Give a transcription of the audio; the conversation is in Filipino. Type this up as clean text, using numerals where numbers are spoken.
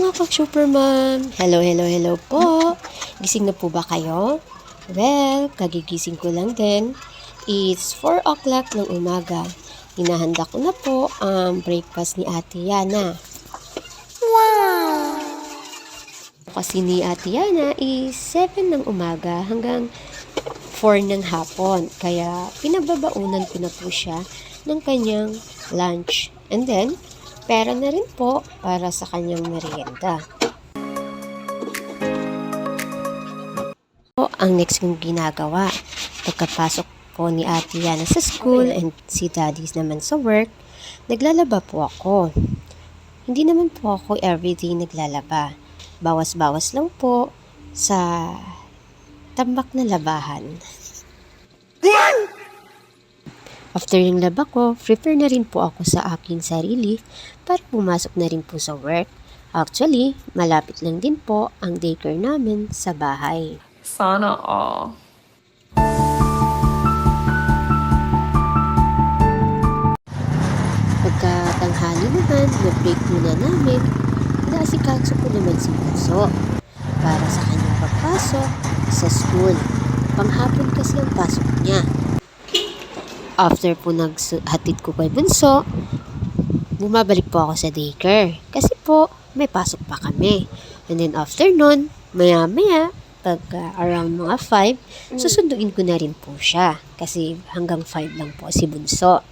Mga ka-Superman! Hello, hello, hello po! Gising na po ba kayo? Well, kagigising ko lang din. It's 4 o'clock ng umaga. Hinahanda ko na po ang breakfast ni Ate Yana. Wow! Kasi ni Ate Yana is 7 ng umaga hanggang 4 ng hapon. Kaya pinababaunan ko na po siya ng kanyang lunch. And then, pera na rin po para sa kanyang merienda. Ang next kong ginagawa, pagkapasok po ni Ate Yana sa school and si Daddy naman sa work, naglalaba po ako. Hindi naman po ako everyday naglalaba. Bawas-bawas lang po sa tambak na labahan. After yung laba ko, prepare na rin po ako sa aking sarili para pumasok na rin po sa work. Actually, malapit lang din po ang daycare namin sa bahay. Sana all. Pagkatanghali naman, na-break muna namin, naasikaso ko naman si Bunso para sa kanyang pagpasok sa school. Panghapon kasi ang pasok niya. After po naghatid ko kay Bunso, bumabalik po ako sa daycare kasi po may pasok pa kami. And then after nun, maya-maya, pag around mga 5, susunduin ko na rin po siya kasi hanggang 5 lang po si Bunso.